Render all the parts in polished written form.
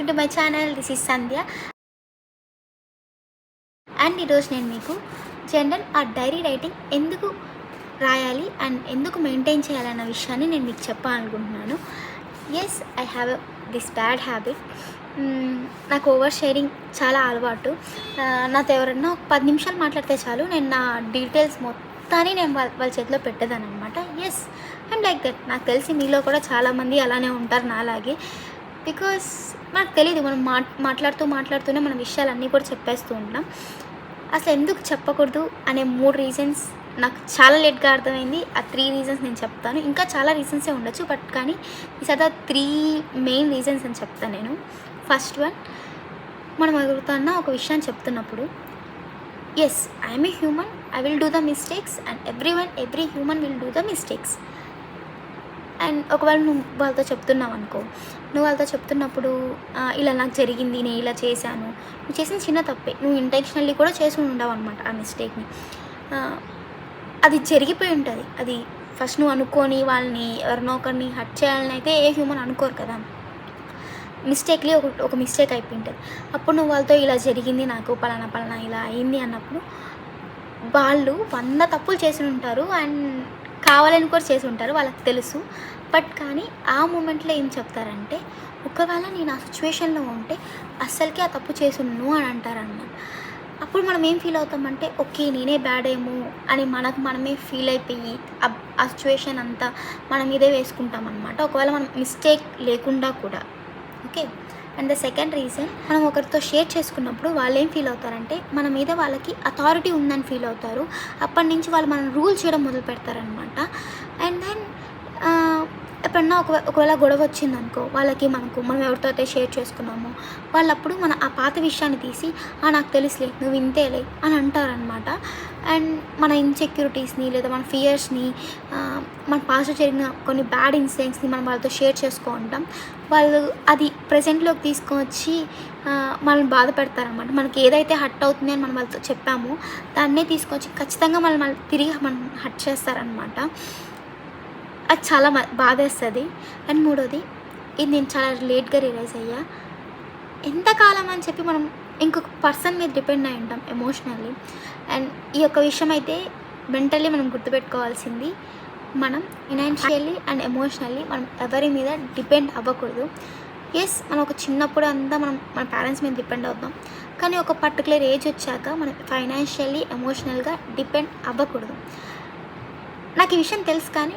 Welcome to my channel. This is Sandhya. And ఈరోజు నేను మీకు జనరల్ డైరీ రైటింగ్ ఎందుకు రాయాలి అండ్ ఎందుకు మెయింటైన్ చేయాలన్న విషయాన్ని నేను మీకు చెప్పాలనుకుంటున్నాను. Yes, I have this bad habit. నాకు ఓవర్ షేరింగ్ చాలా అలవాటు. నాతో ఎవరన్నా ఒక 10 నిమిషాలు మాట్లాడితే చాలు, నేను నా డీటెయిల్స్ మొత్తాన్ని నేను వాళ్ళ చేతిలో పెట్టేదాన్ని అనమాట. Yes, I'm like that. నాకు తెలిసి మీలో కూడా చాలామంది అలానే ఉంటారు నాలాగే. బికాస్ మనకు తెలియదు, మనం మాట్లాడుతూనే మన విషయాలన్నీ కూడా చెప్పేస్తూ ఉంటాం. అసలు ఎందుకు చెప్పకూడదు అనే 3 రీజన్స్ నాకు చాలా లేట్గా అర్థమైంది. ఆ 3 రీజన్స్ నేను చెప్తాను. ఇంకా చాలా రీజన్సే ఉండొచ్చు, బట్ కానీ ఈసారి 3 మెయిన్ రీజన్స్ అని చెప్తాను నేను. ఫస్ట్ వన్, మనం ఎవరితోన్నా ఒక విషయాన్ని చెప్తున్నప్పుడు, yes, I'm a human, I will do the mistakes and every human will do the mistakes. And ఒకవేళ నువ్వు వాళ్ళతో చెప్తున్నావు అనుకో, నువ్వు వాళ్ళతో చెప్తున్నప్పుడు ఇలా నాకు జరిగింది, నేను ఇలా చేశాను, నువ్వు చేసిన చిన్న తప్పే, నువ్వు ఇంటెన్షనల్లీ కూడా చేసి ఉండవు అనమాట ఆ మిస్టేక్ని. అది జరిగిపోయి ఉంటుంది. అది ఫస్ట్ నువ్వు అనుకొని వాళ్ళని ఎవరినో ఒకరిని హర్ట్ చేయాలని అయితే ఏ హ్యూమన్ అనుకోరు కదా. మిస్టేక్లీ ఒక మిస్టేక్ అయిపోయి ఉంటుంది. అప్పుడు నువ్వు వాళ్ళతో ఇలా జరిగింది, నాకు పలానా ఇలా అయింది అన్నప్పుడు వాళ్ళు 100 తప్పులు చేసి ఉంటారు అండ్ కావాలని కూడా చేసి ఉంటారు, వాళ్ళకి తెలుసు. బట్ కానీ ఆ మూమెంట్లో ఏం చెప్తారంటే, ఒకవేళ నేను ఆ సిచ్యువేషన్లో ఉంటే అస్సలకి ఆ తప్పు చేసును అని అంటారన్నమాట. అప్పుడు మనం ఏం ఫీల్ అవుతామంటే, ఓకే నేనే బ్యాడ్ ఏమో అని మనమే ఫీల్ అయిపోయి ఆ సిచ్యువేషన్ అంతా మన మీదే వేసుకుంటాం అనమాట, ఒకవేళ మనం మిస్టేక్ లేకుండా కూడా. Okay. And the second reason, మనం ఒకరితో షేర్ చేసుకున్నప్పుడు వాళ్ళు ఏం ఫీల్ అవుతారంటే, మన మీద వాళ్ళకి అథారిటీ ఉందని ఫీల్ అవుతారు. అప్పటి నుంచి వాళ్ళు మనం రూల్ చేయడం మొదలు పెడతారనమాట. అండ్ దెన్ ఎప్పుడన్నా ఒకవేళ గొడవ వచ్చిందనుకో, మనం ఎవరితో అయితే షేర్ చేసుకున్నామో వాళ్ళప్పుడు ఆ పాత విషయాన్ని తీసి, నాకు తెలుసులే, నువ్వు ఇంతేలే అని అంటారనమాట. అండ్ మన ఇన్సెక్యూరిటీస్ని లేదా మన ఫియర్స్ని, మన పాస్ట్ జరిగిన కొన్ని బ్యాడ్ ఇన్సిడెంట్స్ని మనం వాళ్ళతో షేర్ చేసుకుంటాం. వాళ్ళు అది ప్రజెంట్లోకి తీసుకొచ్చి మనల్ని బాధ పెడతారనమాట. మనకి ఏదైతే హర్ట్ అవుతుంది అని మనం వాళ్ళతో చెప్పామో దాన్నే తీసుకొచ్చి ఖచ్చితంగా మళ్ళీ తిరిగి మనం హర్ట్ చేస్తారనమాట. అది చాలా బాధేస్తుంది. అండ్ మూడోది, ఇది నేను చాలా లేట్గా రియలైజ్ అయ్యా. ఎంతకాలం అని చెప్పి మనం ఇంకొక పర్సన్ మీద డిపెండ్ అయి ఉంటాం ఎమోషనల్లీ. అండ్ ఈ యొక్క విషయం అయితే మెంటల్లీ మనం గుర్తుపెట్టుకోవాల్సింది, మనం ఫైనాన్షియల్లీ అండ్ ఎమోషనల్లీ మనం ఎవరి మీద డిపెండ్ అవ్వకూడదు. ఎస్, మనం ఒక చిన్నప్పుడు అంతా మన పేరెంట్స్ మీద డిపెండ్ అవుతాం, కానీ ఒక పర్టికులర్ ఏజ్ వచ్చాక మనం ఫైనాన్షియల్లీ ఎమోషనల్గా డిపెండ్ అవ్వకూడదు. నాకు ఈ విషయం తెలుసు, కానీ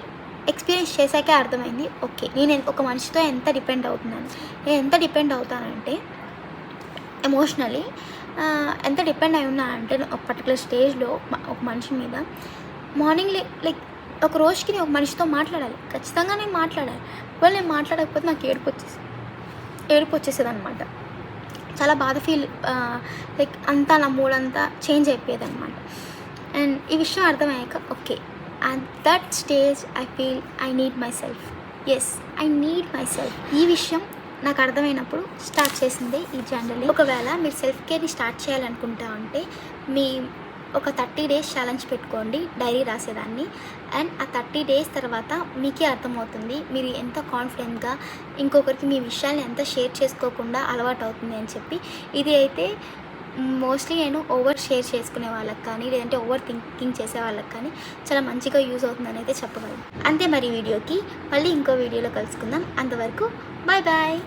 ఎక్స్పీరియన్స్ చేశాకే అర్థమైంది. ఓకే, నేను ఒక మనిషితో ఎంత డిపెండ్ అవుతానంటే ఎమోషనలీ ఎంత డిపెండ్ అయి ఉన్నానంటే, ఒక పర్టికులర్ స్టేజ్లో ఒక మనిషి మీద మార్నింగ్ లైక్ ఒక రోజుకి నేను ఒక మనిషితో మాట్లాడాలి, ఖచ్చితంగా నేను మాట్లాడాలి. ఒకవేళ నేను మాట్లాడకపోతే నాకు ఏడుపు వచ్చేసేది అనమాట. చాలా బాధ ఫీల్, లైక్ అంతా నా మూడంతా చేంజ్ అయిపోయేది అనమాట. అండ్ ఈ విషయం అర్థమయ్యాక, okay, at that stage I feel I need myself. Yes, I need myself. ఈ విషయం నాకు అర్థమైనప్పుడు స్టార్ట్ చేసిందే ఈ జర్నీ. ఒకవేళ మీరు సెల్ఫ్ కేర్ని స్టార్ట్ చేయాలనుకుంటా ఉంటే, మీ ఒక 30 days ఛాలెంజ్ పెట్టుకోండి డైరీ రాసేదాన్ని. అండ్ ఆ 30 days తర్వాత మీకే అర్థమవుతుంది మీరు ఎంత కాన్ఫిడెంట్గా ఇంకొకరికి మీ విషయాన్ని ఎంత షేర్ చేసుకోకుండా అలవాటు అవుతుంది అని చెప్పి. ఇది అయితే మోస్ట్లీ నేను ఓవర్ షేర్ చేసుకునే వాళ్ళకి కానీ, లేదంటే ఓవర్ థింకింగ్ చేసే వాళ్ళకి కానీ చాలా మంచిగా యూజ్ అవుతుందని అయితే చెప్పగలను. అంతే, మరి వీడియోకి మళ్ళీ ఇంకో వీడియోలో కలుసుకుందాం. అంతవరకు బాయ్ బాయ్.